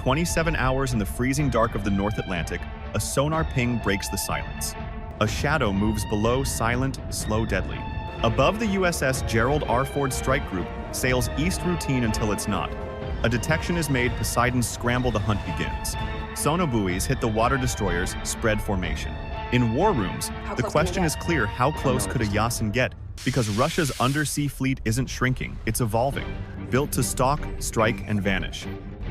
27 hours in the freezing dark of the North Atlantic, a sonar ping breaks the silence. A shadow moves below, silent, slow, deadly. Above the USS Gerald R. strike group sails east routine until it's not. A detection is made, Poseidon's scramble, the hunt begins. Sonobuoys hit the water destroyers, spread formation. In war rooms, the question is clear: how close could a Yasen get? Because Russia's undersea fleet isn't shrinking, it's evolving, built to stalk, strike, and vanish.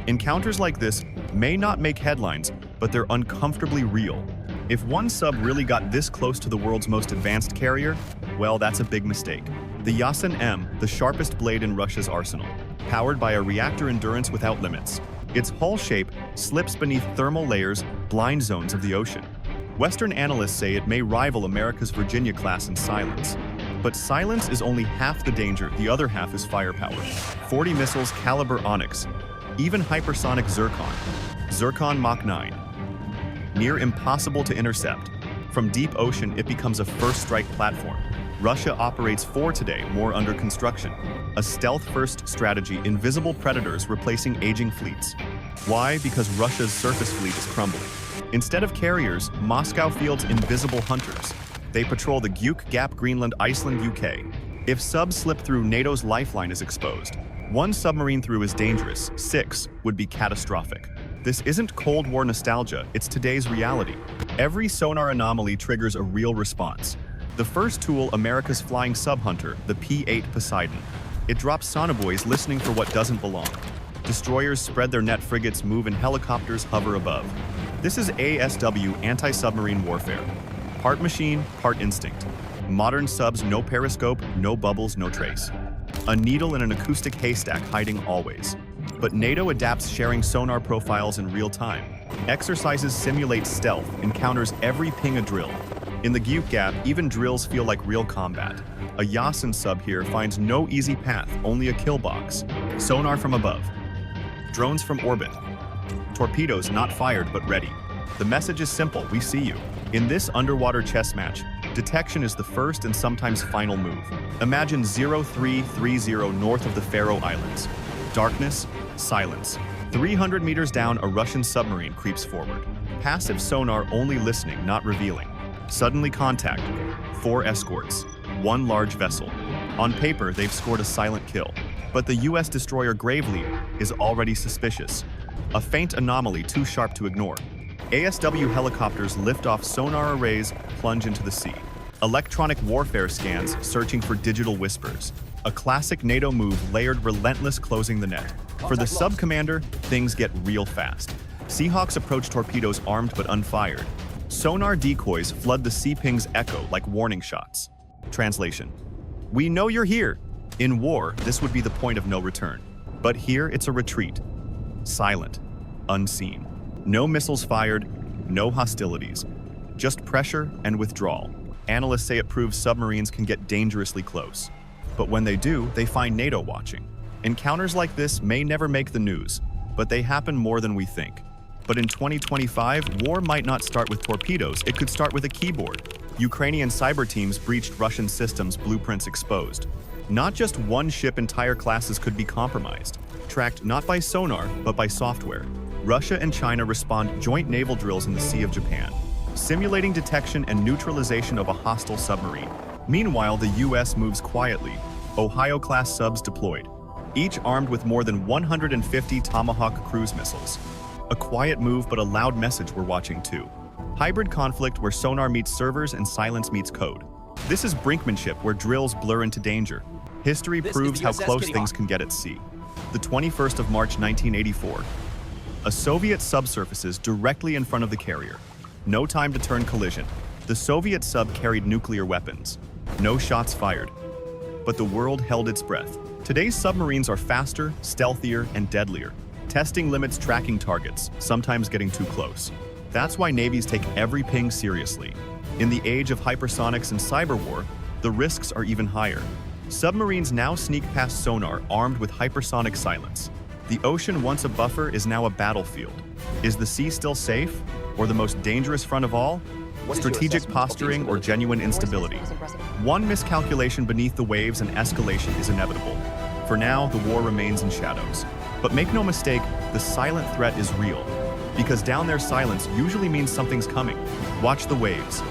Encounters like this may not make headlines, but they're uncomfortably real. If one sub really got this close to the world's most advanced carrier, well, that's a big mistake. The Yasen-M, the sharpest blade in Russia's arsenal, powered by a reactor endurance without limits. Its hull shape slips beneath thermal layers, blind zones of the ocean. Western analysts say it may rival America's Virginia class in silence. But silence is only half the danger, the other half is firepower. 40 missiles, Kalibr and Onyx, even hypersonic Zircon Mach 9. Near impossible to intercept. From deep ocean, it becomes a first strike platform. Russia operates 4 today, more under construction. A stealth-first strategy, invisible predators replacing aging fleets. Why? Because Russia's surface fleet is crumbling. Instead of carriers, Moscow fields invisible hunters. They patrol the Guyuk Gap, Greenland, Iceland, UK. If subs slip through, NATO's lifeline is exposed. 1 submarine through is dangerous, 6 would be catastrophic. This isn't Cold War nostalgia, it's today's reality. Every sonar anomaly triggers a real response. The first tool, America's flying sub-hunter, the P-8 Poseidon. It drops sonobuoys listening for what doesn't belong. Destroyers spread their net, frigates move, and helicopters hover above. This is ASW, anti-submarine warfare. Part machine, part instinct. Modern subs, no periscope, no bubbles, no trace. A needle in an acoustic haystack, hiding always. But NATO adapts, sharing sonar profiles in real time. Exercises simulate stealth, encounters every ping a drill. In the Guyuk Gap, even drills feel like real combat. A Yasen sub here finds no easy path, only a kill box. Sonar from above. Drones from orbit. Torpedoes not fired but ready. The message is simple: we see you. In this underwater chess match, detection is the first and sometimes final move. Imagine 0330 north of the Faroe Islands. Darkness, silence. 300 meters down, a Russian submarine creeps forward. Passive sonar, only listening, not revealing. Suddenly contact. 4 escorts. 1 large vessel. On paper, they've scored a silent kill. But the US destroyer Gravely is already suspicious. A faint anomaly too sharp to ignore. ASW helicopters lift off sonar arrays, plunge into the sea. Electronic warfare scans, searching for digital whispers. A classic NATO move, layered, relentless, closing the net. For the sub-commander, things get real fast. Seahawks approach torpedoes armed but unfired. Sonar decoys flood the sea ping's echo like warning shots. Translation: we know you're here. In war, this would be the point of no return. But here, it's a retreat. Silent, unseen. No missiles fired, no hostilities. Just pressure and withdrawal. Analysts say it proves submarines can get dangerously close. But when they do, they find NATO watching. Encounters like this may never make the news, but they happen more than we think. But in 2025, war might not start with torpedoes, it could start with a keyboard. Ukrainian cyber teams breached Russian systems, blueprints exposed. Not just one ship, entire classes could be compromised. Tracked not by sonar, but by software. Russia and China respond joint naval drills in the Sea of Japan, simulating detection and neutralization of a hostile submarine. Meanwhile, the US moves quietly. Ohio-class subs deployed, each armed with more than 150 Tomahawk cruise missiles. A quiet move, but a loud message we're watching too. Hybrid conflict where sonar meets servers and silence meets code. This is brinkmanship where drills blur into danger. History proves how close things can get at sea. The 21st of March 1984. A Soviet subsurfaces directly in front of the carrier. No time to turn, collision. The Soviet sub carried nuclear weapons. No shots fired. But the world held its breath. Today's submarines are faster, stealthier, and deadlier. Testing limits, tracking targets, sometimes getting too close. That's why navies take every ping seriously. In the age of hypersonics and cyber war, the risks are even higher. Submarines now sneak past sonar armed with hypersonic silence. The ocean, once a buffer, is now a battlefield. Is the sea still safe? Or the most dangerous front of all? Strategic posturing or genuine instability? One miscalculation beneath the waves and escalation is inevitable. For now, the war remains in shadows. But make no mistake, the silent threat is real. Because down there silence usually means something's coming. Watch the waves.